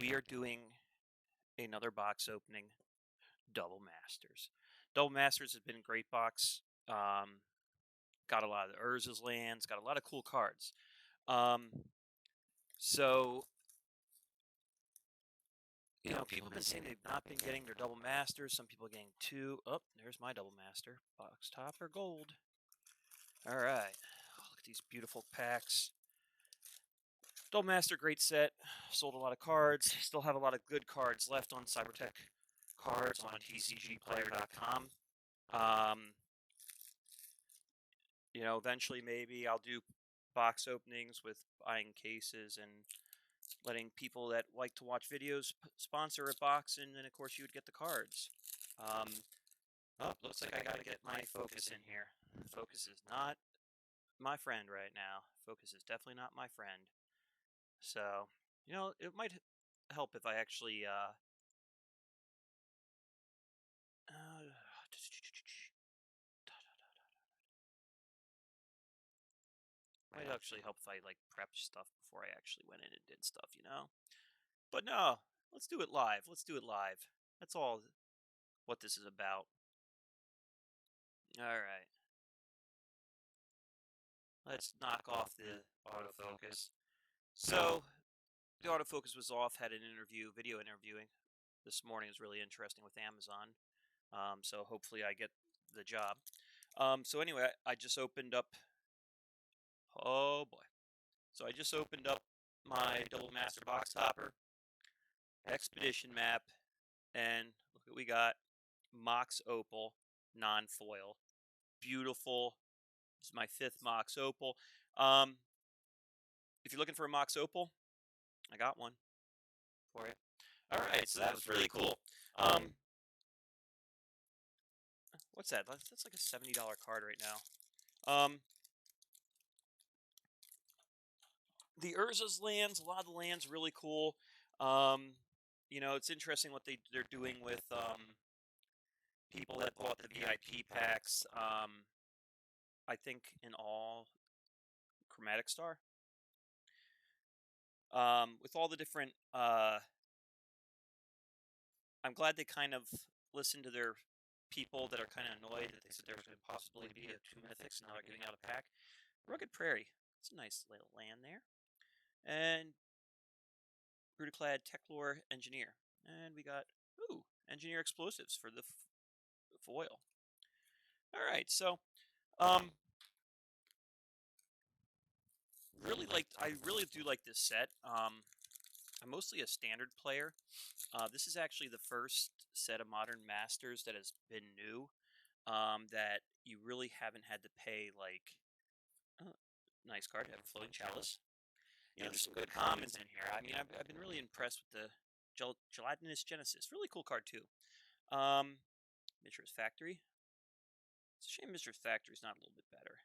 we are doing another box opening, Double Masters. Double Masters has been a great box. Got a lot of the Urza's lands, got a lot of cool cards. Um, so, people have been saying they've not been getting their Double Masters. Some people are getting two. Oh, there's my Double Master. Box topper gold. All right. Oh, look at these beautiful packs. Double Master, great set. Sold a lot of cards. Still have a lot of good cards left on Cybertech cards on tcgplayer.com. Eventually maybe I'll do box openings with buying cases and letting people that like to watch videos sponsor a box, and then of course you would get the cards. Looks like I gotta get my focus in here. Focus is not my friend right now. Focus is definitely not my friend. So, it might help if I actually might actually help if I prep stuff before I actually went in and did stuff, But no, let's do it live. Let's do it live. That's all what this is about. All right. Let's knock off the autofocus. So, the autofocus was off, had an interview, video interviewing this morning. Is really interesting with Amazon. So hopefully I get the job. So anyway, I just opened up. Oh boy. So I just opened up my Double Master box topper, Expedition map, and look what we got. Mox Opal, non-foil. Beautiful. This is my 5th Mox Opal. If you're looking for a Mox Opal, I got one for you. All right, so that was really cool. What's that? That's like a $70 card right now. The Urza's lands, a lot of the lands really cool. It's interesting what they're doing with people that bought the VIP packs. I think in all Chromatic Star. With all the different, I'm glad they kind of listened to their people that are kind of annoyed that they said there was going to possibly be a 2 mythics and now they're giving out a pack. Rugged Prairie, it's a nice little land there. And Brutaclad Techlore Engineer. And we got, Engineer Explosives for the foil. All right, so, I really do like this set. I'm mostly a standard player. This is actually the first set of Modern Masters that has been new, that you really haven't had to pay, nice card, Everflowing Chalice. There's some good commons in here. I mean, I've been really impressed with the Gelatinous Genesis. Really cool card, too. Mishra's Factory. It's a shame Mishra's Factory is not a little bit better.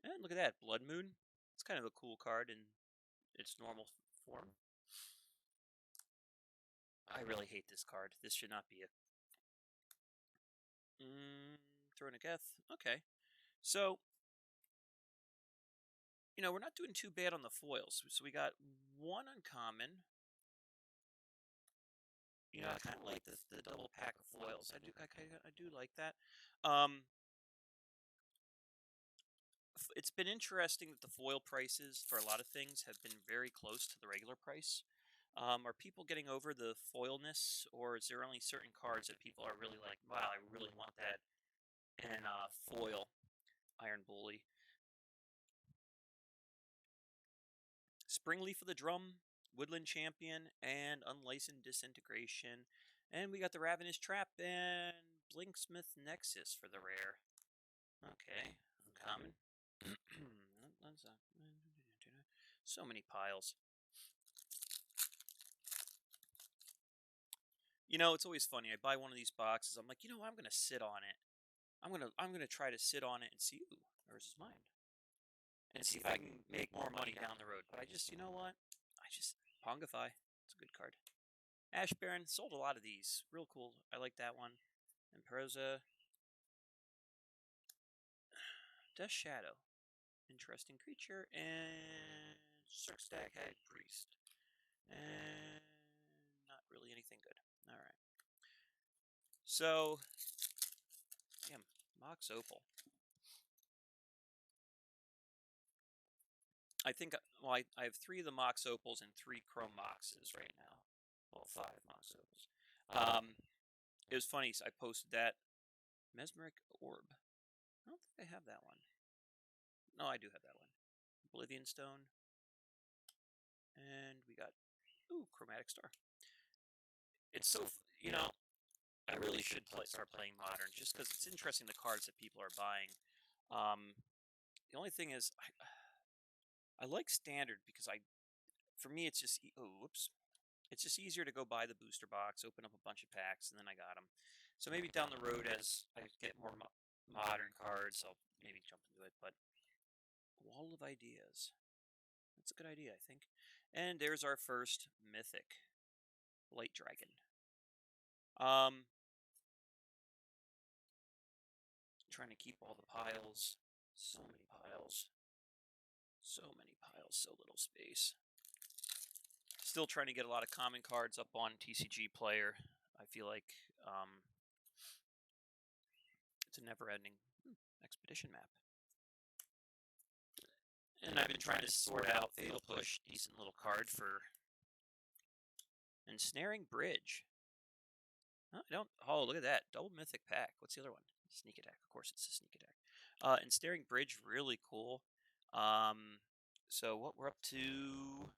And look at that, Blood Moon. It's kind of a cool card in its normal form. I really hate this card. This should not be a... Throwing a Geth. Okay. So, we're not doing too bad on the foils. So we got one uncommon. I kind of like the double pack of foils. I do like that. It's been interesting that the foil prices for a lot of things have been very close to the regular price. Are people getting over the foilness, or is there only certain cards that people are really like, wow, I really want that in foil? Iron Bully. Springleaf of the Drum, Woodland Champion, and Unlicensed Disintegration. And we got the Ravenous Trap and Blinksmith Nexus for the rare. Okay, uncommon. So many piles. It's always funny. I buy one of these boxes. I'm like, I'm gonna sit on it. I'm gonna try to sit on it and see. Ooh, where's his mind? And see if I can make more money down the road. But I just, Pongify. It's a good card. Ash Baron, sold a lot of these. Real cool. I like that one. And Perosa. Death Shadow. Interesting creature. And Circstag Head Priest. And really anything good. All right. So, damn, Mox Opal. I think, well, I have 3 of the Mox Opals and 3 Chrome Moxes right now. Well, 5 Mox Opals. It was funny, so I posted that. Mesmeric Orb. I don't think I have that one. No, I do have that one. Oblivion Stone. And we got, ooh, Chromatic Star. It's so, I really should start playing Modern just because it's interesting the cards that people are buying. The only thing is, I like Standard because for me, it's just, whoops. It's just easier to go buy the booster box, open up a bunch of packs, and then I got them. So maybe down the road, as I get more modern cards, I'll maybe jump into it. But Wall of Ideas. That's a good idea, I think. And there's our first Mythic. Light Dragon. Trying to keep all the piles. So many piles. So many piles, so little space. Still trying to get a lot of common cards up on TCG Player. I feel like it's a never-ending expedition map. And I've been trying to sort out Fatal Push, decent little card for Ensnaring Bridge. Oh, look at that. Double Mythic pack. What's the other one? Sneak Attack. Of course, it's a Sneak Attack. Ensnaring Bridge, really cool. So what we're up to,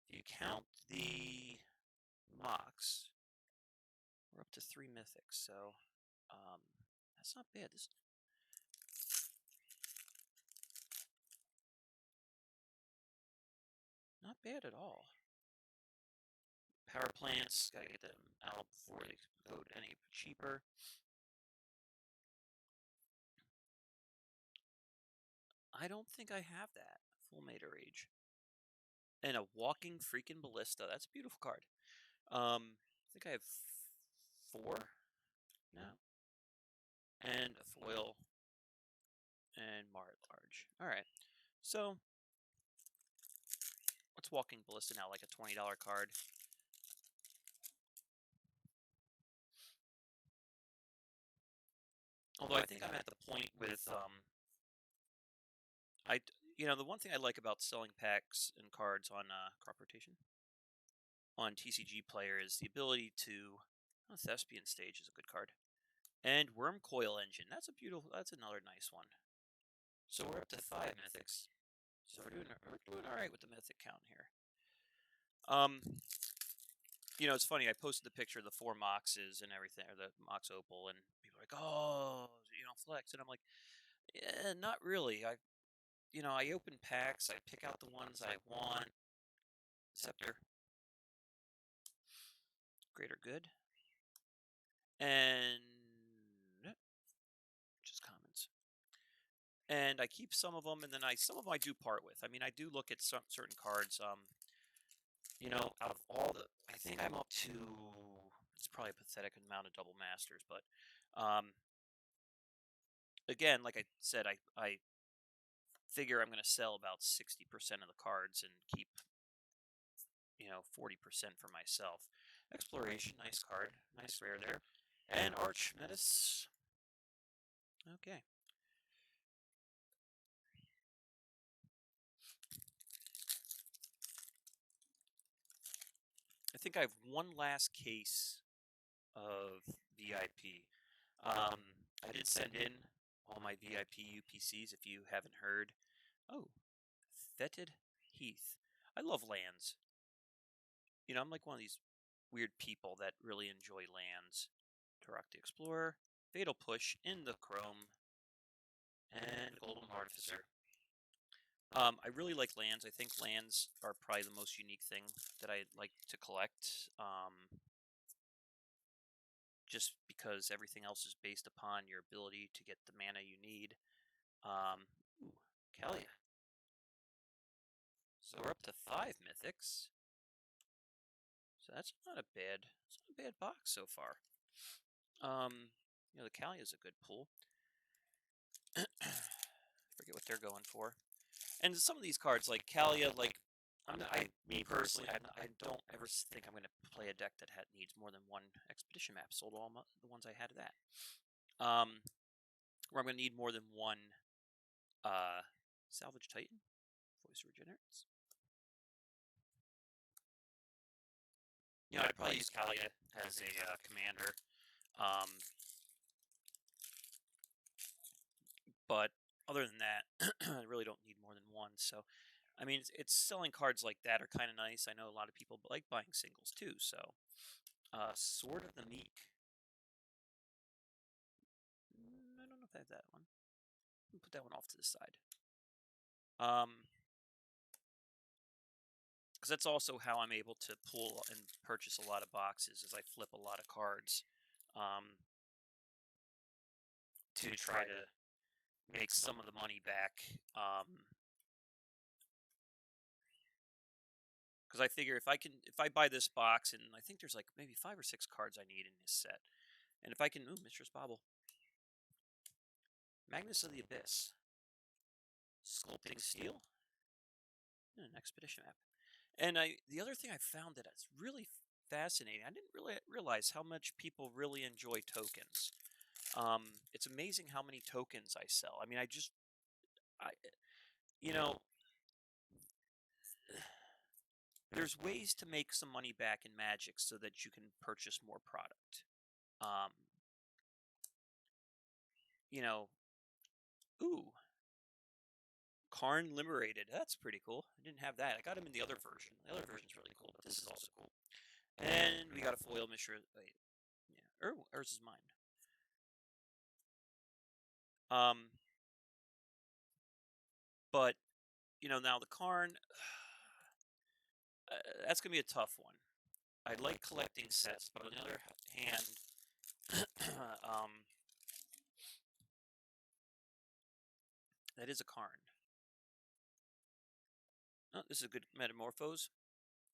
if you count the Mox, we're up to 3 Mythics. So that's not bad. This not bad at all. Power plants, gotta get them out before they go any cheaper. I don't think I have that. Full Mater Rage. And a Walking Freaking Ballista. That's a beautiful card. I think I have 4 now. And a foil. And Mart Large. Alright. So, what's Walking Ballista now? Like a $20 card. Although I think I'm at the point with, the one thing I like about selling packs and cards on crop rotation on TCG Player is the ability to, Thespian Stage is a good card. And Worm Coil Engine, that's another nice one. So we're up to 5 Mythics. So we're doing all right with the Mythic count here. It's funny, I posted the picture of the 4 Moxes and everything, or the Mox Opal, and people are like, oh, flex. And I'm like, yeah, not really. I open packs, I pick out the ones I want. Scepter. Greater Good. And just commons. And I keep some of them, and then some of them I do part with. I mean, I do look at some certain cards. Out of all I think I'm up to, it's probably a pathetic amount of double masters, but again, like I said, I figure I'm going to sell about 60% of the cards and keep 40% for myself. Exploration, nice card, nice rare there, and Archmetis. Okay. I think I have one last case of VIP. I did send in all my VIP UPCs, if you haven't heard. Oh, Fetid Heath. I love lands. I'm like one of these weird people that really enjoy lands. Turok the Explorer, Fatal Push in the Chrome, and Golden Artificer. I really like lands. I think lands are probably the most unique thing that I like to collect. Just because everything else is based upon your ability to get the mana you need. Kalia. So we're up to 5 Mythics. So that's not a bad box so far. The Kalia is a good pull. Forget what they're going for. And some of these cards, like Kalia, Me personally, I don't ever think I'm going to play a deck that needs more than one expedition map. Sold all the ones I had of that. Where I'm going to need more than one Salvage Titan. Voice regenerates. I'd probably use Kalia as a commander. But other than that, I really don't need more than one. So, I mean, it's selling cards like that are kind of nice. I know a lot of people like buying singles too. So, Sword of the Meek. I don't know if I have that one. I'll put that one off to the side. Because that's also how I'm able to pull and purchase a lot of boxes, is I flip a lot of cards to try to make some of the money back. Because I figure if I buy this box, and I think there's like maybe 5 or 6 cards I need in this set, and if I can, Mistress Bobble, Magnus of the Abyss, Sculpting Steel, and an Expedition map. And the other thing I found that is really fascinating, I didn't really realize how much people really enjoy tokens. It's amazing how many tokens I sell. I mean, there's ways to make some money back in Magic so that you can purchase more product. Ooh, Karn Liberated. That's pretty cool. I didn't have that. I got him in the other version. The other version's really cool, but this is also cool. And we got a foil Mishra. Wait, yeah, Urza's is mine. But now the Karn, that's gonna be a tough one. I like collecting sets, but on the other hand, that is a Karn. Oh, this is a good Metamorphose.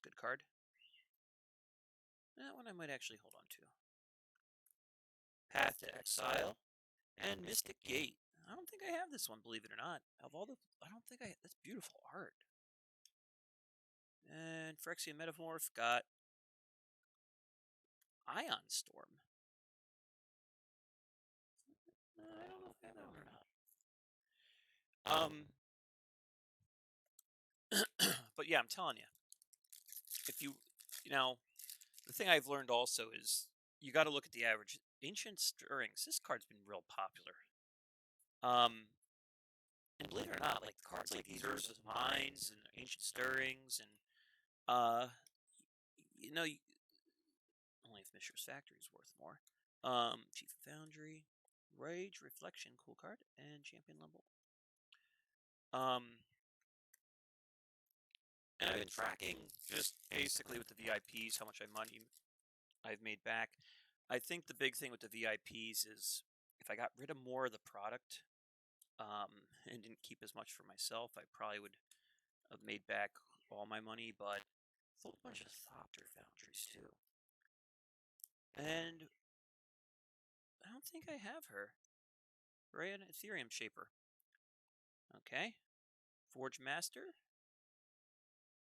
Good card. That one I might actually hold on to. Path to Exile and Mystic Gate. I don't think I have this one, believe it or not. I don't think that's beautiful art. And Phyrexian Metamorph got Ion Storm. I don't know if I have that one or not. But yeah, I'm telling you, if the thing I've learned also is you got to look at the average. Ancient Stirrings. This card's been real popular. And believe it or not, like cards like these, Urza's Mines and Ancient Stirrings, and only if Mishra's Factory is worth more. Chief of Foundry, Rage, Reflection, cool card, and Champion Level. And I've been tracking just basically with the VIPs how much money I've made back. I think the big thing with the VIPs is if I got rid of more of the product and didn't keep as much for myself, I probably would have made back all my money, but I sold a bunch of Thopter Foundries too. And I don't think I have her. Right, an Ethereum Shaper. Okay. Forge Master.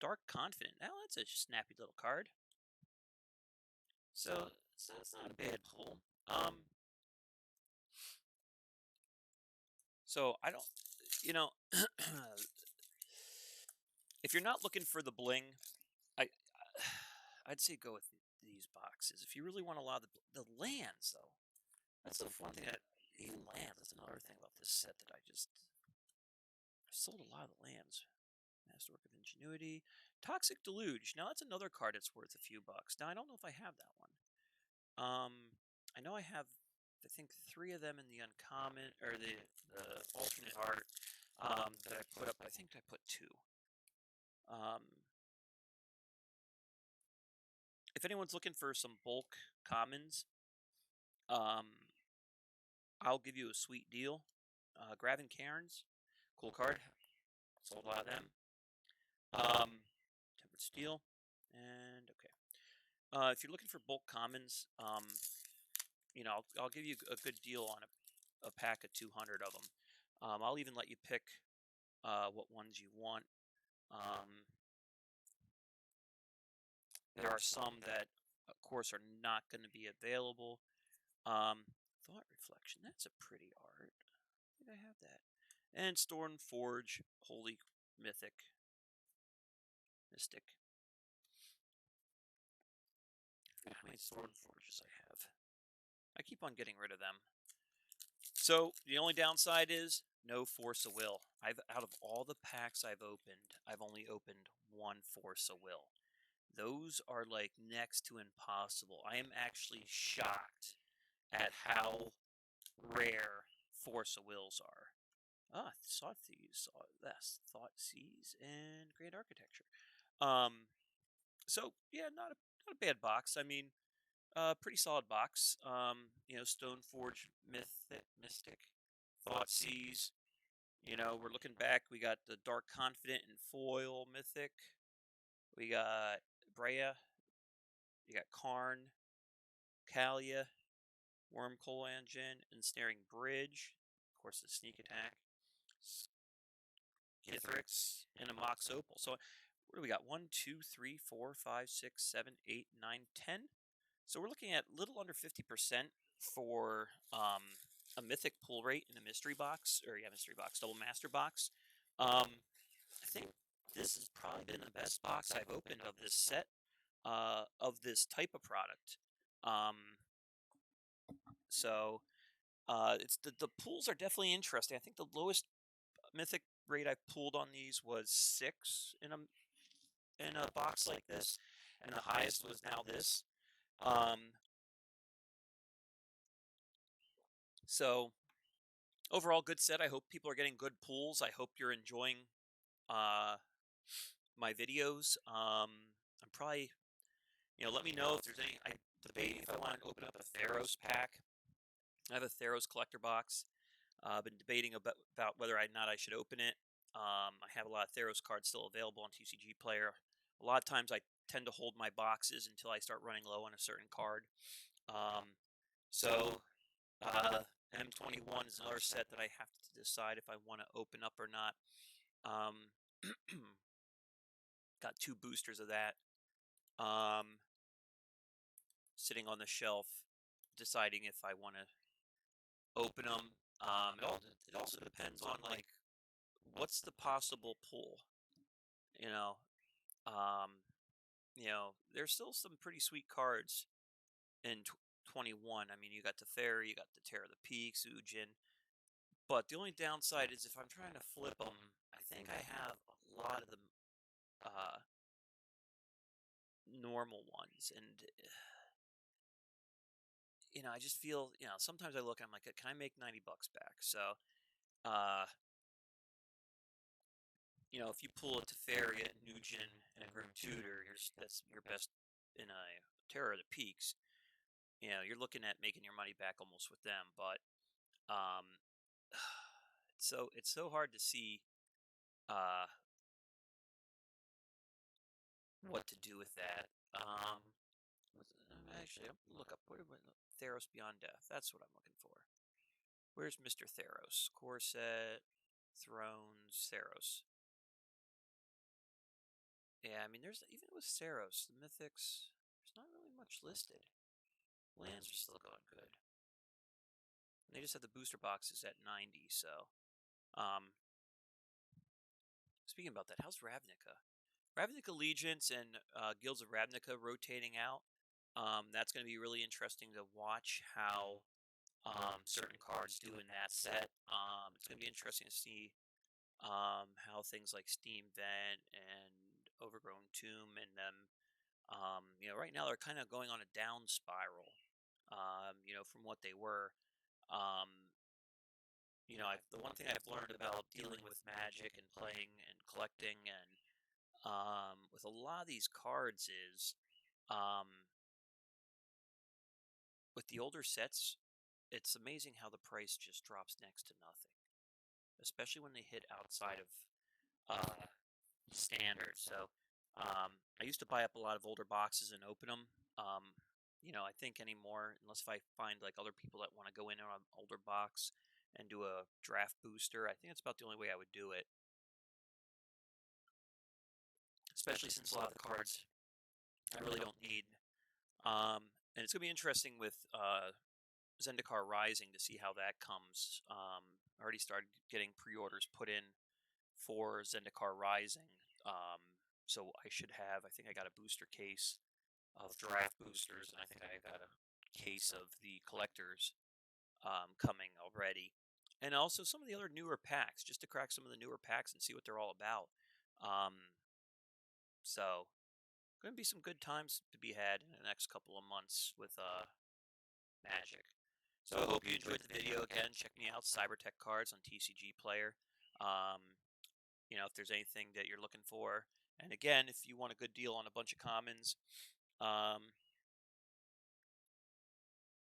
Dark Confident. Now that's a snappy little card. So that's not a bad pull. So I don't, if you're not looking for the bling, I'd say go with these boxes. If you really want a lot of the lands, though, that's the one thing even lands. That's another thing about this set that I sold a lot of the lands. Masterwork of Ingenuity, Toxic Deluge. Now that's another card that's worth a few bucks. Now I don't know if I have that one. I know I have, I think 3 of them in the uncommon or the alternate art that I put up. I think I put 2. If anyone's looking for some bulk commons, I'll give you a sweet deal. Gravin Cairns, cool card. Sold a lot of them. Tempered Steel, and okay. If you're looking for bulk commons, I'll give you a good deal on a pack of 200 of them. I'll even let you pick what ones you want. There are some that, of course, are not going to be available. Thought Reflection, that's a pretty art. I think I have that. And Stormforge, Holy Mystic. How many Stormforges I have? I keep on getting rid of them. So the only downside is no Force of Will. Out of all the packs I've opened, I've only opened one Force of Will. Those are like next to impossible. I am actually shocked at how rare Force of Wills are. Thoughtseize, and Great Architecture. So yeah, not a bad box. I mean, pretty solid box. Stoneforge, Mystic, Thoughtseize. We're looking back. We got the Dark Confident and Foil Mythic. We got Brea. You got Karn, Kalia, Wormcoil Engine, Ensnaring Bridge. Of course, the Sneak Attack. Githrix, and a Mox Opal. So what do we got? 1, 2, 3, 4, 5, 6, 7, 8, 9, 10. So we're looking at a little under 50% for a mythic pull rate in a mystery box, mystery box, double master box. I think this has probably been the best box I've opened of this set, of this type of product. It's the pools are definitely interesting. I think the lowest mythic rate I've pulled on these was 6 in a box like this, and the highest was now this. So overall, good set. I hope people are getting good pulls. I hope you're enjoying my videos. I'm probably, let me know if there's any. I debate if I want to open up a Theros pack. I have a Theros collector box. I've been debating about whether or not I should open it. I have a lot of Theros cards still available on TCG Player. A lot of times I tend to hold my boxes until I start running low on a certain card. M21 is another set that I have to decide if I want to open up or not. Got 2 boosters of that sitting on the shelf, deciding if I want to open them. It also depends on like what's the possible pull. There's still some pretty sweet cards in 21. I mean, you got the Fairy, you got the Terror of the Peaks, Ujin. But the only downside is if I'm trying to flip them, I think I have a lot of the normal ones, and I just feel, sometimes I look and I'm like, can I make $90 back? So, if you pull a Teferi, Nugent, and a Grim Tutor, that's your best in a Terror of the Peaks. You're looking at making your money back almost with them, but it's so hard to see what to do with that. Actually, I'm look up Theros Beyond Death. That's what I'm looking for. Where's Mr. Theros? Corset, Thrones, Theros. Yeah, I mean, there's even with Theros, the mythics. There's not really much listed. Lands are still going good. And they just have the booster boxes at 90. So, speaking about that, how's Ravnica? Ravnica Allegiance and Guilds of Ravnica rotating out. That's going to be really interesting to watch how certain cards do in that set. It's going to be interesting to see how things like Steam Vent and Overgrown Tomb and them, right now they're kind of going on a down spiral, from what they were. The one thing I've learned about dealing with Magic and playing and collecting and with a lot of these cards is with the older sets, it's amazing how the price just drops next to nothing, especially when they hit outside of standard. So I used to buy up a lot of older boxes and open them. I think anymore, unless if I find like other people that want to go in on an older box and do a draft booster, I think it's about the only way I would do it. Especially since a lot of the cards I really don't need. And it's gonna be interesting with Zendikar Rising to see how that comes. I already started getting pre-orders put in for Zendikar Rising. Um, so I should have. I think I got a booster case of draft boosters, and I think I got a case of the collectors coming already. And also some of the other newer packs, just to crack some of the newer packs and see what they're all about. Um, so, going to be some good times to be had in the next couple of months with Magic. So I hope you enjoyed the video. Again, check me out, Cybertech Cards on TCG Player. Um, if there's anything that you're looking for. And again, if you want a good deal on a bunch of commons, um,